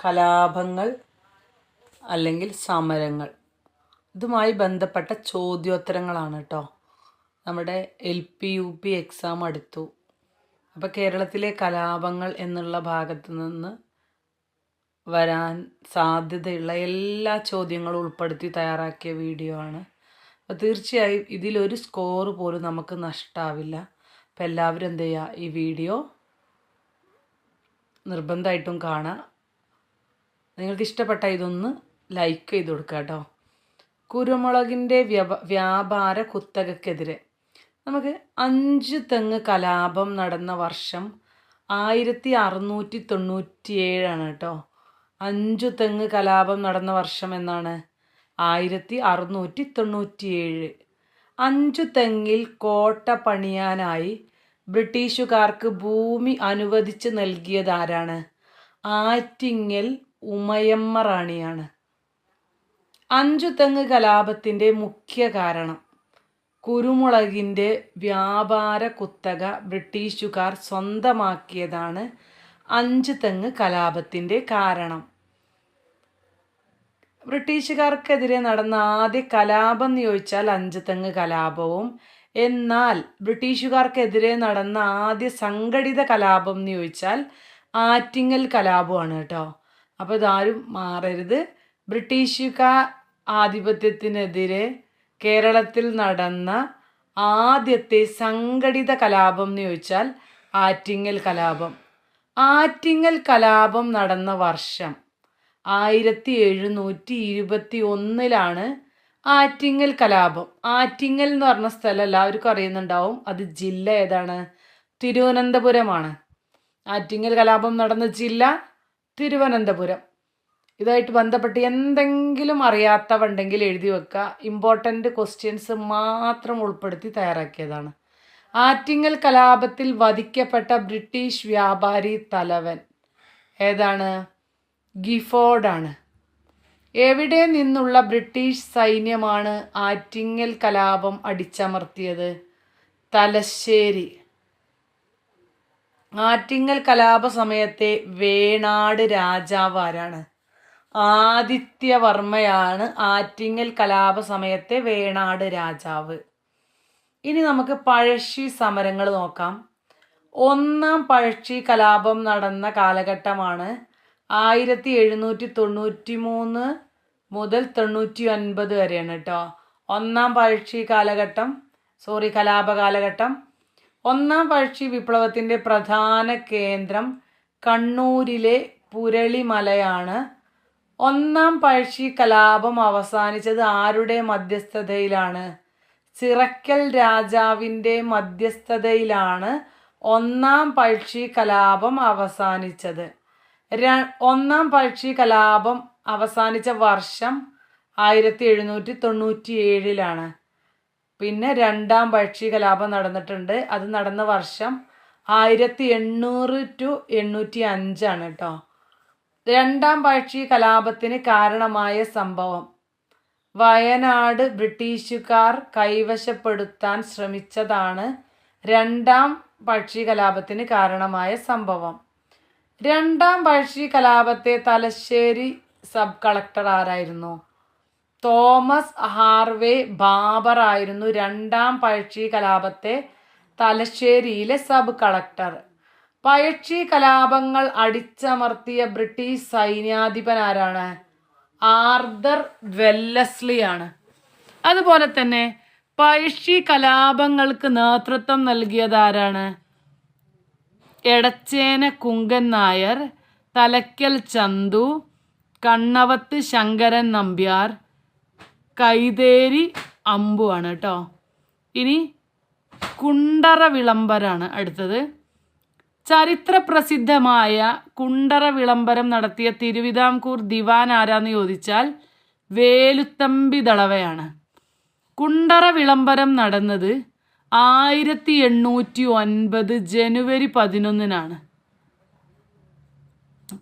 കലാപങ്ങൾ അല്ലെങ്കിൽ സമരങ്ങൾ ഇതുമായി ബന്ധപ്പെട്ട ചോദ്യോത്തരങ്ങളാണ് കേട്ടോ. നമ്മുടെ LP UP എക്സാം അടുത്തു. അപ്പോൾ കേരളത്തിലെ കലാപങ്ങൾ എന്നുള്ള ഭാഗത്ത് നിന്ന് വരാൻ സാധ്യതയുള്ള എല്ലാ ചോദ്യങ്ങളും ഉൾപ്പെടുത്തി തയ്യാറാക്കിയ വീഡിയോ ആണ്. അപ്പോൾ തീർച്ചയായും ഇതിലൊരു സ്കോർ പോലും നമുക്ക് നഷ്ടാവില്ല. അപ്പോൾ എല്ലാവരും എന്ത് ചെയ്യുക, ഈ വീഡിയോ നിർബന്ധമായിട്ടും കാണുക. നിങ്ങൾക്ക് ഇഷ്ടപ്പെട്ട ഇതൊന്ന് ലൈക്ക് ചെയ്ത് കൊടുക്കുക കേട്ടോ. കുരുമുളകിൻ്റെ വ്യാപാര കുത്തകക്കെതിരെ നമുക്ക് 5 തെങ്ങ് കലാപം നടന്ന വർഷം 1697 കേട്ടോ. 5 തെങ്ങ് കലാപം നടന്ന വർഷം എന്നാണ് 1697. 5 തെങ്ങിൽ കോട്ട പണിയാനായി ബ്രിട്ടീഷുകാർക്ക് ഭൂമി അനുവദിച്ച് നൽകിയതാരാണ്? ആറ്റിങ്ങൽ ഉമയമ്മ റാണിയാണ്. 5 തെങ്ങ് കലാപത്തിൻ്റെ മുഖ്യ കാരണം കുരുമുളകിൻ്റെ വ്യാപാര കുത്തക ബ്രിട്ടീഷുകാർ സ്വന്തമാക്കിയതാണ് 5 തെങ്ങ് കലാപത്തിൻ്റെ കാരണം. ബ്രിട്ടീഷുകാർക്കെതിരെ നടന്ന ആദ്യ കലാപം എന്ന് ചോദിച്ചാൽ 5 തെങ്ങ് കലാപവും, എന്നാൽ ബ്രിട്ടീഷുകാർക്കെതിരെ നടന്ന ആദ്യ സംഘടിത കലാപം എന്ന് ചോദിച്ചാൽ ആറ്റിങ്ങൽ കലാപമാണ് കേട്ടോ. അപ്പോൾ ഇതാരും മാറരുത്. ബ്രിട്ടീഷുകാർ ആധിപത്യത്തിനെതിരെ കേരളത്തിൽ നടന്ന ആദ്യത്തെ സംഘടിത കലാപം എന്ന് ചോദിച്ചാൽ ആറ്റിങ്ങൽ കലാപം. ആറ്റിങ്ങൽ കലാപം നടന്ന വർഷം 1721 ആറ്റിങ്ങൽ കലാപം. ആറ്റിങ്ങൽ എന്ന് പറഞ്ഞ സ്ഥലം എല്ലാവർക്കും അറിയുന്നുണ്ടാവും. അത് ജില്ല ഏതാണ്? തിരുവനന്തപുരമാണ്. ആറ്റിങ്ങൽ കലാപം നടന്ന ജില്ല തിരുവനന്തപുരം. ഇതായിട്ട് ബന്ധപ്പെട്ട് എന്തെങ്കിലും അറിയാത്തവുണ്ടെങ്കിൽ എഴുതി വെക്കുക. ഇമ്പോർട്ടൻ്റ് ക്വസ്റ്റ്യൻസ് മാത്രം ഉൾപ്പെടുത്തി തയ്യാറാക്കിയതാണ്. ആറ്റിങ്ങൽ കലാപത്തിൽ വധിക്കപ്പെട്ട ബ്രിട്ടീഷ് വ്യാപാരി തലവൻ ഏതാണ്? ഗിഫോർഡാണ്. എവിടെ നിന്നുള്ള ബ്രിട്ടീഷ് സൈന്യമാണ് ആറ്റിങ്ങൽ കലാപം അടിച്ചമർത്തിയത്? തലശ്ശേരി. ആറ്റിങ്ങൽ കലാപ സമയത്തെ വേണാട് രാജാവ് ആരാണ്? ആദിത്യവർമ്മയാണ് ആറ്റിങ്ങൽ കലാപ സമയത്തെ വേണാട് രാജാവ്. ഇനി നമുക്ക് പഴശ്ശി സമരങ്ങൾ നോക്കാം. 1-ാം പഴശ്ശി കലാപം നടന്ന കാലഘട്ടമാണ് 1793 മുതൽ 99 വരെയാണ് കേട്ടോ. 1-ാം പഴശ്ശി കലാപ കാലഘട്ടം. 1-ാം പഴശ്ശി വിപ്ലവത്തിൻ്റെ പ്രധാന കേന്ദ്രം കണ്ണൂരിലെ പുരളിമലയാണ്. 1-ാം പഴശ്ശി കലാപം അവസാനിച്ചത് ആരുടെ മധ്യസ്ഥതയിലാണ്? ചിറക്കൽ രാജാവിൻ്റെ മധ്യസ്ഥതയിലാണ് 1-ാം പഴശ്ശി കലാപം അവസാനിച്ചത്. 1-ാം പഴശ്ശി കലാപം അവസാനിച്ച വർഷം 1797. പിന്നെ 2-ാം പഴശ്ശി കലാപം നടന്നിട്ടുണ്ട്. അത് നടന്ന വർഷം 1800 to 1805 കേട്ടോ. 2-ാം പഴശ്ശി കലാപത്തിന് കാരണമായ സംഭവം വയനാട് ബ്രിട്ടീഷുകാർ കൈവശപ്പെടുത്താൻ ശ്രമിച്ചതാണ് 2-ാം പഴശ്ശി കലാപത്തിന് കാരണമായ സംഭവം. 2-ാം പഴശ്ശി കലാപത്തെ തലശ്ശേരി സബ് കളക്ടർ ആരായിരുന്നു? തോമസ് ഹാർവേ ബാബർ ആയിരുന്നു 2-ാം പഴശ്ശി കലാപത്തെ തലശ്ശേരിയിലെ സബ് കളക്ടർ. പഴശ്ശി കലാപങ്ങൾ അടിച്ചമർത്തിയ ബ്രിട്ടീഷ് സൈന്യാധിപൻ ആരാണ്? ആർതർ വെല്ലസ്ലി ആണ്. അതുപോലെ തന്നെ പഴശ്ശി കലാപങ്ങൾക്ക് നേതൃത്വം നൽകിയത് ആരാണ്? എടച്ചേന കുങ്കൻ നായർ, തലക്കൽ ചന്തു, കണ്ണവത്ത് ശങ്കരൻ നമ്പ്യാർ, കൈതേരി അമ്പു ആണ് കേട്ടോ. ഇനി കുണ്ടറ വിളംബരാണ് അടുത്തത്. ചരിത്രപ്രസിദ്ധമായ കുണ്ടറ വിളംബരം നടത്തിയ തിരുവിതാംകൂർ ദിവാൻ ആരാന്ന് ചോദിച്ചാൽ വേലുത്തമ്പി ദളവയാണ്. കുണ്ടറ വിളംബരം നടന്നത് 1809 ജനുവരി 11.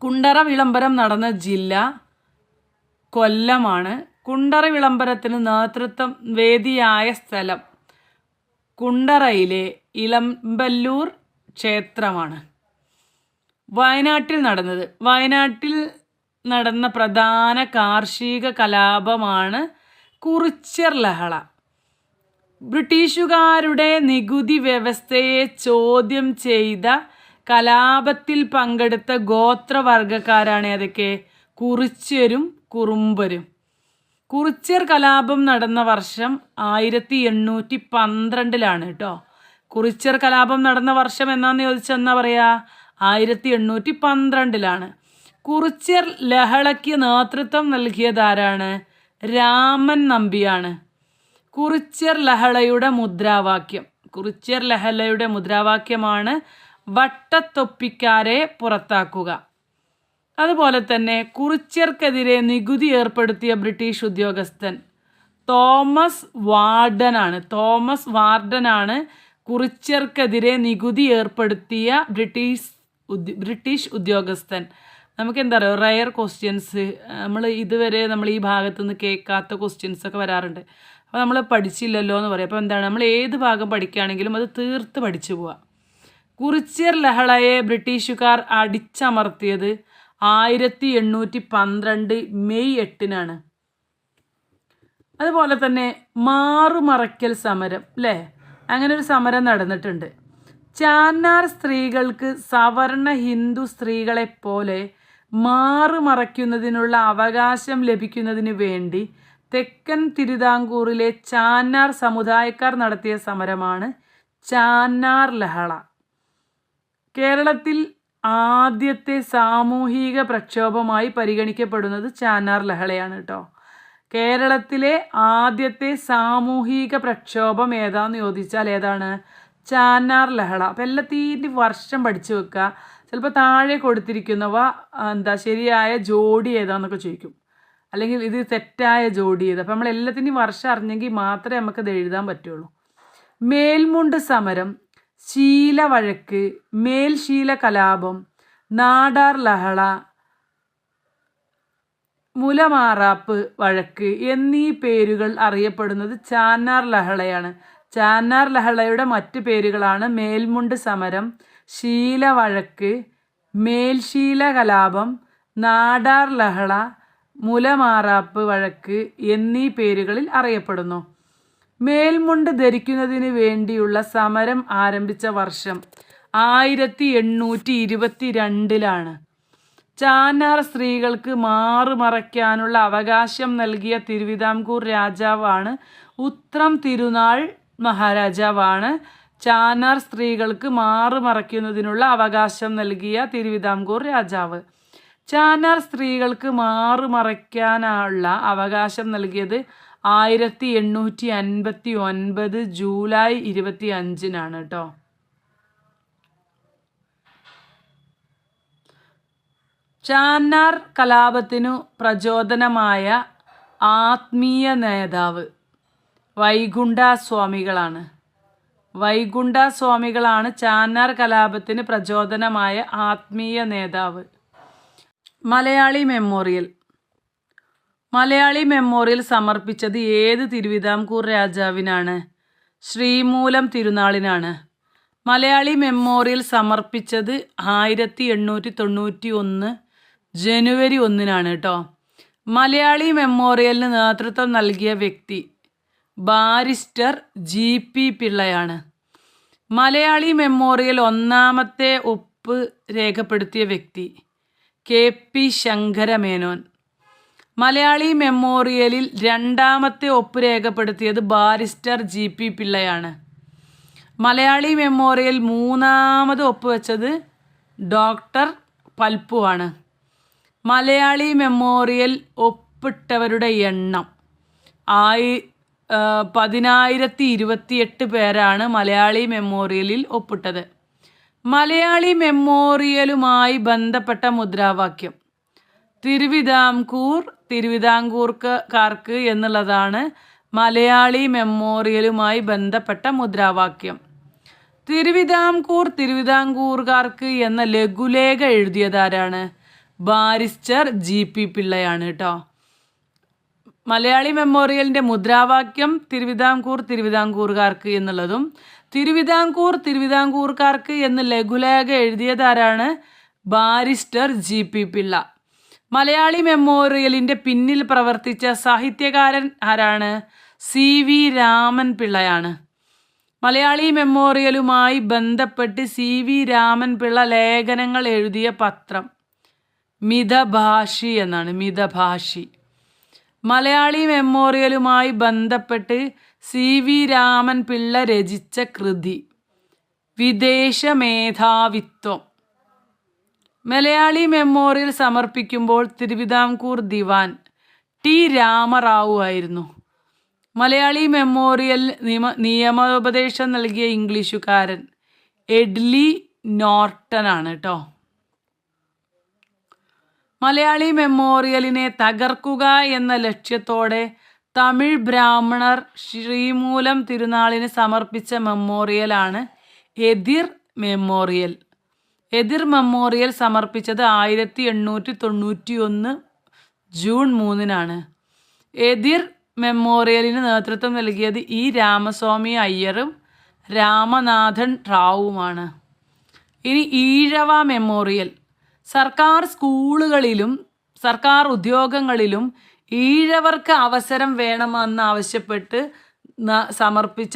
കുണ്ടറ വിളംബരം നടന്ന ജില്ല കൊല്ലമാണ്. കുണ്ടറ വിളംബരത്തിന് നേതൃത്വം വേദിയായ സ്ഥലം കുണ്ടറയിലെ ഇളമ്പല്ലൂർ ക്ഷേത്രമാണ്. വയനാട്ടിൽ നടന്ന പ്രധാന കാർഷിക കലാപമാണ് കുറിച്യർ ലഹള. ബ്രിട്ടീഷുകാരുടെ നികുതി വ്യവസ്ഥയെ ചോദ്യം ചെയ്ത കലാപത്തിൽ പങ്കെടുത്ത ഗോത്രവർഗക്കാരാണ് ഏതൊക്കെ? കുറിച്യരും കുറുമ്പരും. കുറിച്യർ കലാപം നടന്ന വർഷം 1812 കേട്ടോ. കുറിച്യർ കലാപം നടന്ന വർഷം എന്നാന്ന് ചോദിച്ചാൽ എന്നാ പറയാ? 1812. കുറിച്യർ ലഹളയ്ക്ക് നേതൃത്വം നൽകിയതാരാണ്? രാമൻ നമ്പിയാണ്. കുറിച്യർ ലഹളയുടെ മുദ്രാവാക്യമാണ് വട്ടത്തൊപ്പിക്കാരെ പുറത്താക്കുക. അതുപോലെ തന്നെ കുറിച്യർക്കെതിരെ നികുതി ഏർപ്പെടുത്തിയ ബ്രിട്ടീഷ് ഉദ്യോഗസ്ഥൻ തോമസ് വാർഡനാണ് കുറിച്യർക്കെതിരെ നികുതി ഏർപ്പെടുത്തിയ ബ്രിട്ടീഷ് ഉദ്യോഗസ്ഥൻ. നമുക്ക് എന്താ പറയുക, റയർ ക്വസ്റ്റ്യൻസ് നമ്മൾ ഈ ഭാഗത്തു നിന്ന് കേൾക്കാത്ത ക്വസ്റ്റ്യൻസ് ഒക്കെ വരാറുണ്ട്. അപ്പോൾ നമ്മൾ പഠിച്ചില്ലല്ലോ എന്ന് പറയും. അപ്പോൾ എന്താണ്, നമ്മൾ ഏത് ഭാഗം പഠിക്കുകയാണെങ്കിലും അത് തീർത്ത് പഠിച്ചു പോവുക. കുറിച്യർ ലഹളയെ ബ്രിട്ടീഷുകാർ അടിച്ചമർത്തിയത് 1812 മെയ് 8 അതുപോലെ തന്നെ മാറുമറയ്ക്കൽ സമരം അല്ലേ, അങ്ങനെ ഒരു സമരം നടന്നിട്ടുണ്ട്. ചാന്നാർ സ്ത്രീകൾക്ക് സവർണ ഹിന്ദു സ്ത്രീകളെപ്പോലെ മാറുമറയ്ക്കുന്നതിനുള്ള അവകാശം ലഭിക്കുന്നതിന് വേണ്ടി തെക്കൻ തിരുവിതാംകൂറിലെ ചാന്നാർ സമുദായക്കാർ നടത്തിയ സമരമാണ് ചാന്നാർ ലഹള. കേരളത്തിൽ ആദ്യത്തെ സാമൂഹിക പ്രക്ഷോഭമായി പരിഗണിക്കപ്പെടുന്നത് ചാന്നാർ ലഹളയാണ് കേട്ടോ. കേരളത്തിലെ ആദ്യത്തെ സാമൂഹിക പ്രക്ഷോഭം ഏതാന്ന് ചോദിച്ചാൽ ഏതാണ്? ചാന്നാർ ലഹള. അപ്പം എല്ലാത്തിൻ്റെ വർഷം പഠിച്ചു വെക്കുക. ചിലപ്പോൾ താഴെ കൊടുത്തിരിക്കുന്നവ ശരിയായ ജോഡി ഏതാന്നൊക്കെ ചോദിക്കും, അല്ലെങ്കിൽ ഇത് തെറ്റായ ജോഡി ഏത്. അപ്പം നമ്മൾ എല്ലാത്തിൻ്റെയും വർഷം അറിഞ്ഞെങ്കിൽ മാത്രമേ നമുക്കത് എഴുതാൻ പറ്റുള്ളൂ. മേൽമുണ്ട് സമരം, ശീലവഴക്ക്, മേൽശീല കലാപം, നാടാർ ലഹള, മുലമാറാപ്പ് വഴക്ക് എന്നീ പേരുകൾ അറിയപ്പെടുന്നത് ചാന്നാർ ലഹളയാണ്. ചാന്നാർ ലഹളയുടെ മറ്റു പേരുകളാണ് മേൽമുണ്ട് സമരം, ശീലവഴക്ക്, മേൽശീല കലാപം, നാടാർ ലഹള, മുലമാറാപ്പ് വഴക്ക് എന്നീ പേരുകളിൽ അറിയപ്പെടുന്നു. മേൽമുണ്ട് ധരിക്കുന്നതിന് വേണ്ടിയുള്ള സമരം ആരംഭിച്ച വർഷം 1822 ചാന്നാർ സ്ത്രീകൾക്ക് മാറുമറയ്ക്കാനുള്ള അവകാശം നൽകിയ തിരുവിതാംകൂർ രാജാവാണ് ഉത്രം തിരുനാൾ മഹാരാജാവാണ്. ചാന്നാർ സ്ത്രീകൾക്ക് മാറുമറയ്ക്കുന്നതിനുള്ള അവകാശം നൽകിയ തിരുവിതാംകൂർ രാജാവ്. ചാന്നാർ സ്ത്രീകൾക്ക് മാറുമറയ്ക്കാനുള്ള അവകാശം നൽകിയത് 1859 ജൂലൈ 25 കേട്ടോ. ചാന്നാർ കലാപത്തിനു പ്രചോദനമായ ആത്മീയ നേതാവ് വൈകുണ്ഠസ്വാമികളാണ് ചാന്നാർ കലാപത്തിന് പ്രചോദനമായ ആത്മീയ നേതാവ്. മലയാളി മെമ്മോറിയൽ സമർപ്പിച്ചത് ഏത് തിരുവിതാംകൂർ രാജാവിനാണ്? ശ്രീമൂലം തിരുനാളിനാണ്. മലയാളി മെമ്മോറിയൽ സമർപ്പിച്ചത് 1891 ജനുവരി 1 കേട്ടോ. മലയാളി മെമ്മോറിയലിന് നേതൃത്വം നൽകിയ വ്യക്തി ബാരിസ്റ്റർ GP പിള്ളയാണ്. മലയാളി മെമ്മോറിയൽ ഒന്നാമത്തെ ഒപ്പ് രേഖപ്പെടുത്തിയ വ്യക്തി KP ശങ്കരമേനോൻ. മലയാളി മെമ്മോറിയലിൽ രണ്ടാമത്തെ ഒപ്പ് രേഖപ്പെടുത്തിയത് ബാരിസ്റ്റർ GP പിള്ളയാണ്. മലയാളി മെമ്മോറിയൽ മൂന്നാമത് ഒപ്പുവെച്ചത് ഡോക്ടർ പൽപ്പുവാണ്. മലയാളി മെമ്മോറിയൽ ഒപ്പിട്ടവരുടെ എണ്ണം 1028 പേരാണ് മലയാളി മെമ്മോറിയലിൽ ഒപ്പിട്ടത്. മലയാളി മെമ്മോറിയലുമായി ബന്ധപ്പെട്ട മുദ്രാവാക്യം തിരുവിതാംകൂർക്കാർക്ക് എന്നുള്ളതാണ് മലയാളി മെമ്മോറിയലുമായി ബന്ധപ്പെട്ട മുദ്രാവാക്യം. തിരുവിതാംകൂർക്കാർക്ക് എന്ന ലഘുലേഖ എഴുതിയതാരാണ്? ബാരിസ്റ്റർ GP പിള്ളയാണ് കേട്ടോ. മലയാളി മെമ്മോറിയലിൻ്റെ മുദ്രാവാക്യം തിരുവിതാംകൂർക്കാർക്ക് എന്നുള്ളതും തിരുവിതാംകൂർക്കാർക്ക് എന്ന് ലഘുലേഖ എഴുതിയതാരാണ്? Barrister G.P. പിള്ള. മലയാളി മെമ്മോറിയലിൻ്റെ പിന്നിൽ പ്രവർത്തിച്ച സാഹിത്യകാരൻ ആരാണ്? C.V. രാമൻ പിള്ളയാണ്. മലയാളി മെമ്മോറിയലുമായി ബന്ധപ്പെട്ട് C.V. രാമൻ പിള്ള ലേഖനങ്ങൾ എഴുതിയ പത്രം മിതഭാഷി എന്നാണ്. മിതഭാഷി. മലയാളി മെമ്മോറിയലുമായി ബന്ധപ്പെട്ട് C.V. രാമൻ പിള്ള രചിച്ച കൃതി വിദേശ മേധാവിത്വം. മലയാളി മെമ്മോറിയൽ സമർപ്പിക്കുമ്പോൾ തിരുവിതാംകൂർ ദിവാൻ T. രാമറാവു ആയിരുന്നു. മലയാളി മെമ്മോറിയൽ നിയമോപദേശം നൽകിയ ഇംഗ്ലീഷുകാരൻ എഡ്ലി നോർട്ടൺ ആണ് കേട്ടോ. മലയാളി മെമ്മോറിയലിനെ തകർക്കുക എന്ന ലക്ഷ്യത്തോടെ തമിഴ് ബ്രാഹ്മണർ ശ്രീമൂലം തിരുനാളിന് സമർപ്പിച്ച മെമ്മോറിയലാണ് എതിർ മെമ്മോറിയൽ. എതിർ മെമ്മോറിയൽ സമർപ്പിച്ചത് 1891 ജൂൺ 3-നാണ്. എതിർ മെമ്മോറിയലിന് നേതൃത്വം നൽകിയത് E. രാമസ്വാമി അയ്യറും രാമനാഥൻ റാവുമാണ്. ഇനി ഈഴവ മെമ്മോറിയൽ. സർക്കാർ സ്കൂളുകളിലും സർക്കാർ ഉദ്യോഗങ്ങളിലും ഈഴവർക്ക് അവസരം വേണമെന്നാവശ്യപ്പെട്ട് സമർപ്പിച്ച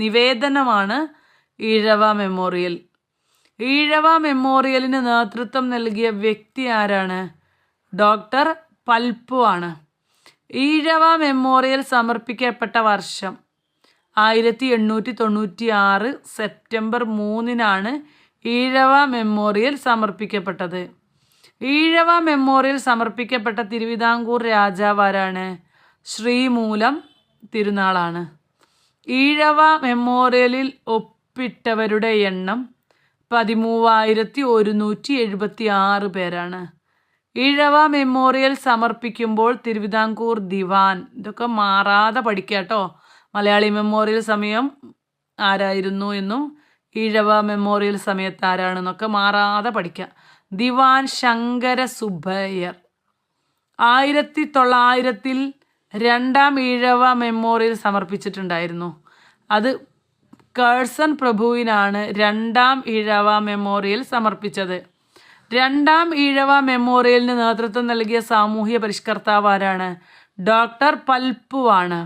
നിവേദനമാണ് ഈഴവ മെമ്മോറിയൽ. ഈഴവ മെമ്മോറിയലിന് നേതൃത്വം നൽകിയ വ്യക്തി ആരാണ്? ഡോക്ടർ പൽപ്പു ആണ്. ഈഴവ മെമ്മോറിയൽ സമർപ്പിക്കപ്പെട്ട വർഷം 1896 സെപ്റ്റംബർ 3-നാണ് ഈഴവ മെമ്മോറിയൽ സമർപ്പിക്കപ്പെട്ടത്. ഈഴവ മെമ്മോറിയൽ സമർപ്പിക്കപ്പെട്ട തിരുവിതാംകൂർ രാജാവ് ആരാണ്? ശ്രീമൂലം തിരുനാളാണ്. ഈഴവ മെമ്മോറിയലിൽ ഒപ്പിട്ടവരുടെ എണ്ണം 13,176 പേരാണ്. ഈഴവ മെമ്മോറിയൽ സമർപ്പിക്കുമ്പോൾ തിരുവിതാംകൂർ ദിവാൻ, ഇതൊക്കെ മാറാതെ പഠിക്കാട്ടോ. മലയാളി മെമ്മോറിയൽ സമയം ആരായിരുന്നു എന്നും ഈഴവ മെമ്മോറിയൽ സമയത്ത് ആരാണെന്നൊക്കെ മാറാതെ പഠിക്കാം. ദിവാൻ ശങ്കര സുബ്ബയ്യർ. 1900-ൽ 2-ാം ഈഴവ മെമ്മോറിയൽ സമർപ്പിച്ചിട്ടുണ്ടായിരുന്നു. അത് കേഴ്സൺ പ്രഭുവിനാണ് 2-ാം ഈഴവ മെമ്മോറിയൽ സമർപ്പിച്ചത്. 2-ാം ഈഴവ മെമ്മോറിയലിന് നേതൃത്വം നൽകിയ സാമൂഹ്യ പരിഷ്കർത്താവ് ആരാണ്? ഡോക്ടർ പൽപ്പു ആണ്.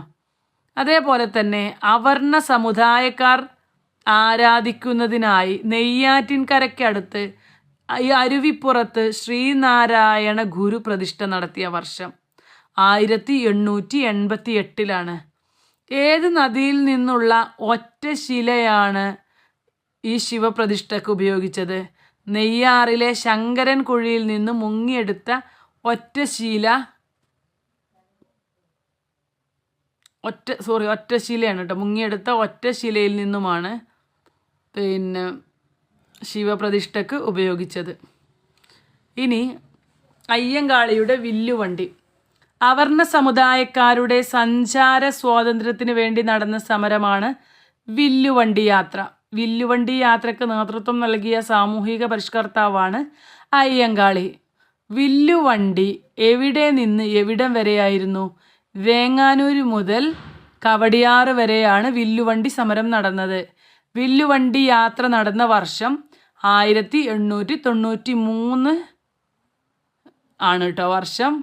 അതേപോലെ തന്നെ അവർണ സമുദായക്കാർ ആരാധിക്കുന്നതിനായി നെയ്യാറ്റിൻകരയ്ക്കടുത്ത് അരുവിപ്പുറത്ത് ശ്രീനാരായണ ഗുരു പ്രതിഷ്ഠ നടത്തിയ വർഷം 1888-ലാണ്. ഏത് നദിയിൽ നിന്നുള്ള ഒറ്റ ശിലയാണ് ഈ ശിവപ്രതിഷ്ഠയ്ക്ക് ഉപയോഗിച്ചത്? നെയ്യാറിലെ ശങ്കരൻ കുഴിയിൽ നിന്ന് മുങ്ങിയെടുത്ത ഒറ്റ ശിലയാണ് കേട്ടോ. മുങ്ങിയെടുത്ത ഒറ്റ ശിലയിൽ നിന്നുമാണ് ശിവപ്രതിഷ്ഠയ്ക്ക് ഉപയോഗിച്ചത്. ഇനി അയ്യങ്കാളിയുടെ വില്ലുവണ്ടി. അവർണ സമുദായക്കാരുടെ സഞ്ചാര സ്വാതന്ത്ര്യത്തിന് വേണ്ടി നടന്ന സമരമാണ് വില്ലുവണ്ടി യാത്ര. വില്ലുവണ്ടി യാത്രയ്ക്ക് നേതൃത്വം നൽകിയ സാമൂഹിക പരിഷ്കർത്താവാണ് അയ്യങ്കാളി. വില്ലുവണ്ടി എവിടെ നിന്ന് എവിടം വരെയായിരുന്നു? വേങ്ങാനൂർ മുതൽ കവടിയാറ് വരെയാണ് വില്ലുവണ്ടി സമരം നടന്നത്. വില്ലുവണ്ടി യാത്ര നടന്ന വർഷം 1893 ആണ് കേട്ടോ വർഷം.